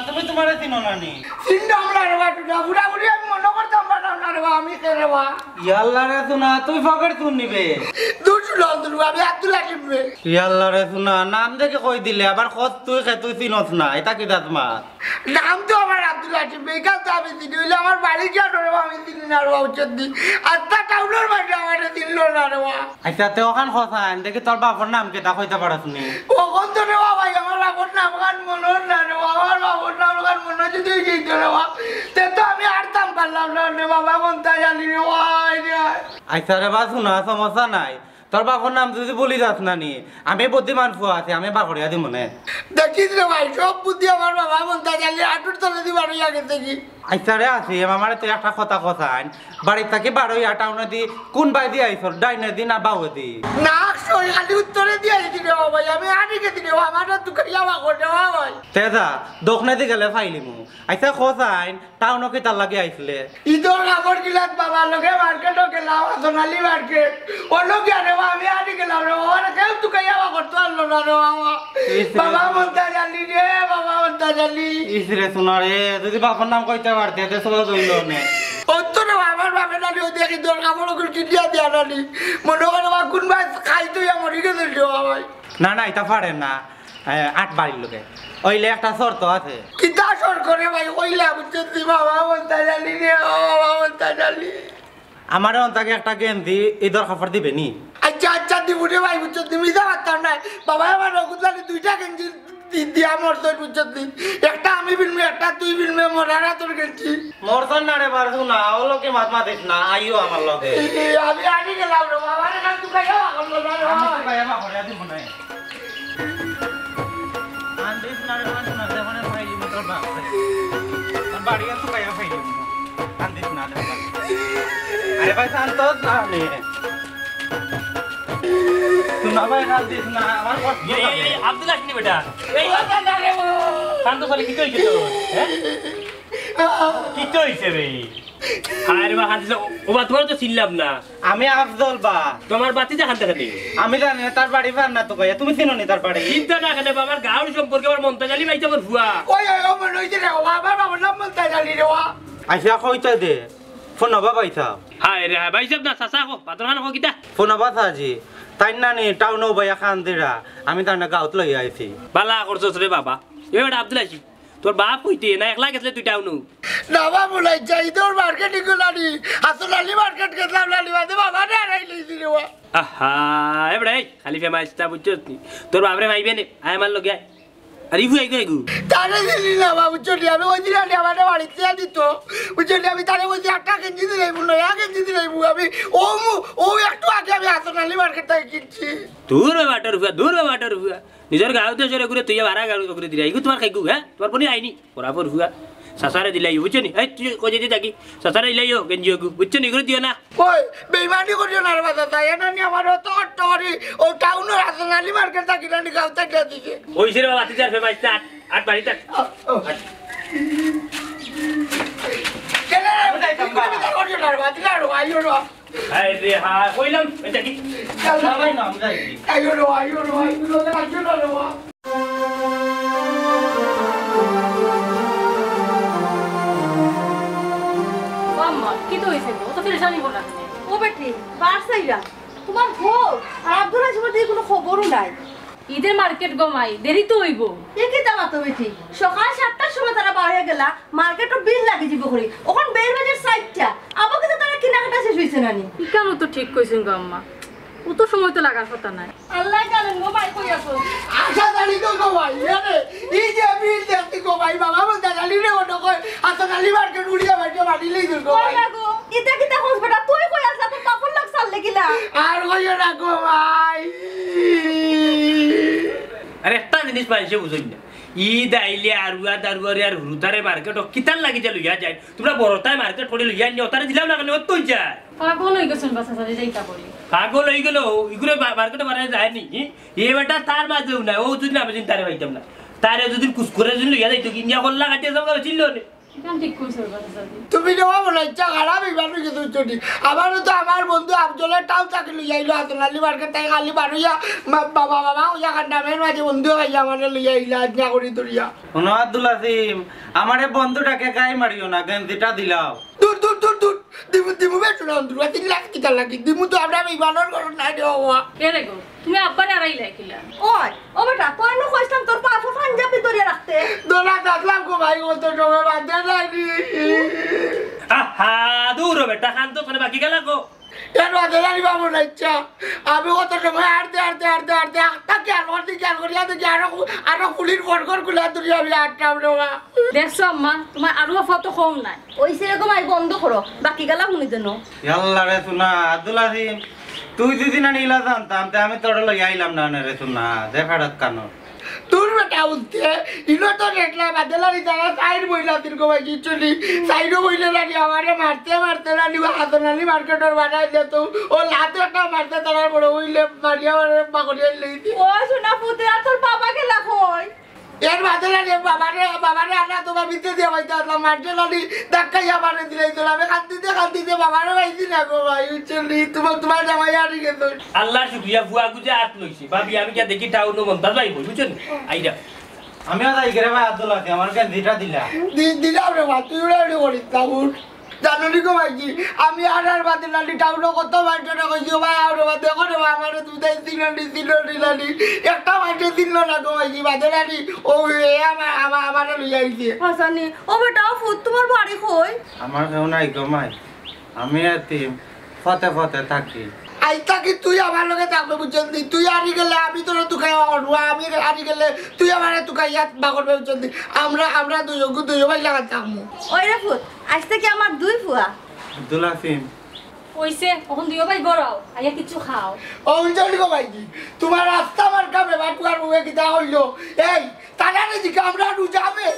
তুমি তোমারে চিনো না নি চিন্তা আমরা রে বাটুটা বুড়া বুড়ি আমি মনে করতাম না রে আমি কে রে বা ইয়াল্লা রে শোনা তুই ফকের তুন নিবে দুশো লাল দুর্গা আমি আব্দুল্লাহ টিপবে ইয়াল্লা রে শোনা নাম দেখে কই দিলে আবার কত তুই খে তুই চিনস না এটা কি দাঁত মাত নাম তো আমার আব্দুল্লাহ টিপবে কাল তো আমি চিনি হইলে আমার বাড়ি গিয়া রে আমি চিনি না রে উচ্চত দি আত্মা টাউনের বাড়ি আমার চিনলো না রে বা আচ্ছা তে ওখান খসান দেখি তোর বাপর নাম কেটা কইতে পারস নি ওখান তো রে ভাই আমার বাপর নাম গান মনে না রে আমার বাপর নাম গান মনে যদি যেত রে বা তে তো আমি আরতাম পারলাম না রে বাবা মনটা জানি রে ভাই আচ্ছা রে বা শোনা সমস্যা নাই তোর বাপর নাম যদি বলি যাস না নি আমি বুদ্ধিমান ফুয়া আছি আমি বাকড়িয়া দি মনে দেখিস রে ভাই সব বুদ্ধি আমার বাবা মনটা জানি আটুর তলে দি বাড়ি লাগে দেখি আচ্ছা রে আছি আমার তুই একটা কথা কথান বাড়ির থাকি বারোইয়া টাউনে দি কোন বাই দি আইসর ডাইনে দি না বাউে দি না সই খালি উত্তরে দিয়ে দিছি রে ভাই আমি আনিকে দিলে আমার তো খাইয়া বাকড়ে ভাই তেজা দোকানে দি গেলে ফাইলিমু আচ্ছা খসাইন টাউনে কি তার লাগে আইছিলে ঈদর কাপড় গিলাত বাবা লগে মার্কেটও গেলাম সোনালী মার্কেট অন্য গেলে আমি আনি গেলাম রে বাবা কেউ তো খাইয়া বাকড়তে পারলো না রে বাবা মনটা জানি রে বাবা মনটা জানি ইসরে শোনা রে যদি বাপর নাম কইতে পারতে তে সব জইল নে অন্তরে আমার বাপে নালি ও দেখি তোর কাপড় গুলো কিনিয়া দিয়া নালি মনে করে বা কোন ভাই খাই তুই আমার রিগে দিল ভাই না না এটা পারে না 8 বাড়ির লোকে ওইলে একটা শর্ত আছে কিতা সর করে ভাই কইলা বুঝছি বাবা মনটা জানি রে বাবা মনটা জানি আমার অন্তাকে একটা গেঞ্জি ঈদের কাপড় দিবে নি আচ্ছা আচ্ছা দিবুরে ভাই বুঝছো তুমি যা পারতাম না বাবা আমার রঘুদালি দুইটা গেঞ্জি দিয়া মরতো বুঝছো একটা আমি বিনবি একটা তুই বিনবি মরারা তোর গেঞ্জি মরতন না রে বারু না ও লোকে মাত মাতিস না আইও আমার লগে আমি আনি গেলাম রে বাবা রে তুই খাইয়া করলো না রে আমি তো গায়া বাকড়িয়া দি মনে আন্দিস না রে মানে না দেবনে ফাইলি মোটর বাপ বাড়ি তো গায়া ফাইলি আন্দিস না রে আরে ভাই শান্ত না নে तुम भाई हाल देखना আমার কষ্ট এই আব্দুল আসনি বেটা এই না রে শান্ত করে কি কইছ তো হ্যাঁ কি কইছে রে আরে বা হাত ও বা তোমার তো চিনলাম না আমি আফজল বা তোমার বাতি দেখান দেখানি আমি জানি না তার বাড়ি ভার না তো ভাই তুমি চিনো নি তার বাড়ি চিন্তা না কেন বাবার গাঁর সম্পর্কে আমার মনটা জানি ভাই তোমার ভুয়া ওই ওই ও মনে হইছে রে বাবা বাবা নাম বলতে জানি রে আইসা কইতা দে ফোন নবা পাইছা হায় রে ভাই সব না চাচা কো পাত্রখান কো কিতা ফোন নবা সাজি তাই না নি টাউনও ভাইয়া খান দিরা আমি তার না গাঁত লই আইছি বালা করছস রে বাবা এ বেটা আব্দুল আসি তোর বাপ কইতে না একলা গেছলে তুই টাউনু না বাবা বলাই যাই তোর মার্কেটিং গুলানি আসলালি মার্কেট গেলাম লালি বাদে বাবা রে আড়াই লইছি রে আহা এ বেটা খালি ফেমাইছটা বুঝছস নি তোর বাপরে ভাইবে নে আয় মার লগে আরে ইফু আই গো তারে দিলি না বাবু চলি আমি ওই দিন আমাদের বাড়িতে দিত বুঝলি আমি তারে ওই একটা গেঞ্জি দিলাই বললো এক গেঞ্জি দিলাই আমি ও একটু আগে আমি আসনালি মার্কেট থেকে কিনছি দূর বাটার হুয়া নিজের গাঁও দেশে ঘুরে তুই ভাড়া গাড়ি করে দিলাই এগু তোমার খাইগু হ্যাঁ তোমার পনি আইনি পরাপর হুয়া সাসারে দিলাই বুঝছো নি এই তুই কই যেতে থাকি সাসারে দিলাইও গেঞ্জি গু বুঝছো নি করে দিও না ওই বেইমানি করিও না রে বাবা তাই না নি আমার তো অট্টরি ও টাউনের আসনালি মার্কেট থেকে কিনে গাঁও থেকে দিছে ওই রে বাবা তিন চার ফেমাইছ না আট বাড়ি তাক কেন রে যাইতাম না করিও না রে বাবা দিলা রে আইও রে আই রে হ্যাঁ কইলাম এটা কি সবাই নাম যাই আইও রে আইও রে আইও রে কি তো হইছে ও তো ফিরে বলা ও বেটি বারসাইরা তোমার ভোর আর আব্দুল আসিফের দিকে কোনো খবরও নাই ঈদের মার্কেট গমাই দেরি তো হইব কি দামা তো বেটি সকাল 7টার সময় তারা বাইরে গেলা মার্কেটও বিল লাগে যাব করি ওখান বের বাজার 60টা আবার কিন্তু তারা কিনাকাটা শেষ হইছে নানি কেন তো ঠিক কইছেন গো আম্মা ও তো সময় তো লাগার কথা নাই আল্লাহ জানেন গো ভাই কই আছো আশা জানি তো গো ভাই রে এই যে বিল দেখতে গো ভাই বাবা বলতে জানি রে ওটা কই আসনালি মার্কেট উড়িয়া বাইকে বাড়ি লই গো কই লাগো ইটা কিটা হোস বেটা তুই কই আসলা তোর কাপড় লাগ সাল লাগিলা আর কইও না গো ভাই আরে একটা জিনিস পাইছে বুঝুন না ঈদ আইলে আরুয়া দারুয়ারে আর হুরুতারে মার্কেট কিতার লাগি যা লইয়া যায় তোমরা বড়তায় মার্কেট পড়ে লইয়া নি ওতারে দিলাম না কেন তুই যায় পাগল হই গেছেন বাসা সাথে যাইতা বলি পাগল হই গেল ইগুলো মার্কেটে বাড়ায় যায় নি এ বেটা তার মাঝেও না ও যদি না বেশি তারে পাইতাম না তারে যদি কুসকুরে যদি লইয়া যাইতো কি ইন্ডিয়া কল্লা কাটিয়ে যাও ছিল না কেন ঠিক কইছো বাসা সাথে তুমি দেওয়া বলে ইচ্ছা খারাপ এইবার কিন্তু চটি আমারও তো আমার বন্ধু আফজলে লগে টাল চাকি লইয়াইলো হাতনালি মার্কেট তাই খালি বারুইয়া বাবা বাবা ওইয়া কান্ডামের মাঝে বন্ধু খাইয়া মানে লইয়াইলা আজ্ঞা করি ধরিয়া শোনো আব্দুল আসিম আমারে বন্ধুটাকে গায়ে মারিও না গেঞ্জিটা দিলাও দূর দূর দূর দূর দিমু দিমু বেশ না দূর 3 লাখ কিটা লাগি দিমু তো আমরা বিমানের ঘর না দেওয়া কে রে গো তুমি আব্বারে আড়াই লাইকিলা ওই ও বেটা তোর নো কইতাম তোর পাশে পাঞ্জাবি ধরে রাখতে দোলা দাদলাম গো ভাই ও তো সময় বাঁধে লাগি আহা দূর বেটা খান তো মানে বাকি গেলা গো কেন বাঁধে লাগি বাবু না ইচ্ছা আমি কত সময় আড়তে তাকে আর করিয়া দেখি আরো পুলির ঘর খুলে তুলি আমি আটটা বাবা দেখছো আম্মা তোমার আরো অফা তো কম নাই ওই সেরকম আই বন্ধ করো বাকি গেলা শুনি দেন ইয়াল্লা রে শোনা আব্দুল আসিম তুই যদি না নিলা জানতাম তে আমি তোর লই আইলাম না রে শোনা দে ফেরত কানো তোর বেটা উঠতে ইনো তো দেখলাম বাদলারি তারা সাইড বইলা দীর্ঘ ভাই চলি সাইডও বইলে রানি আমারে মারতে রানি হাতনালি মার্কেটের বানাই দিত ও লাতে একটা মারতে তারা বড় হইলে মারিয়া মারে পাগলিয়ে লইতি ও সোনা পুতে আর তোর বাবা গেলা কই এর বাদলারি বাবারে আনা তোমার ভিতরে দিয়ে বাইতে আসলাম মার্কেটালি ধাক্কাইয়া মারে দিলাই তো আমি কান্দিতে বাবারে পাইছি না গো ভাই চলি তোমার জামাই আনি গেছো আল্লাহ শুকরিয়া বুয়া গুজে হাত লইছি ভাবি আমি কে দেখি টাউন মন্তাজ ভাই বুঝছেন আইরা আমিও যাই গেরে ভাই আব্দুল আসিম আমার গেঞ্জিটা দিলা দিলাম রে মা তুই উড়াউড়ি করিস তাবুর জানুনি গো ভাইজি আমি আর বাদলালি টাউনো কত মাইটনে কইছি ভাই আর দেখো রে আমার তুই তাই দিলানি একটা মাইটে দিল না গো ভাইজি বাদলালি ও আমার লইয়া আইছে হাসানি ও বেটা ফুট তোমার বাড়ি কই আমার কেউ নাই গো মাই আমি এতিম ফতে থাকি আইতা কি তুই আমার লগে থাকবে বুঝছেন তুই আনি গেলে আমি তোর তুকাই করবো আমি আনি গেলে তুই আমার তুকাইয়া বাগরবে বুঝছেন আমরা দুই ভাই লাগা থাকবো ওই রে ফুট আজ থেকে আমার দুই ফুয়া আব্দুল আসিম কইছে এখন দিও ভাই বড়াও আইয়া কিছু খাও ও উঞ্চলি গো ভাইজি তোমার রাস্তা আমার কামে বাটুয়ার মুখে কিতা হইলো এই তারা দিকে আমরা যাবে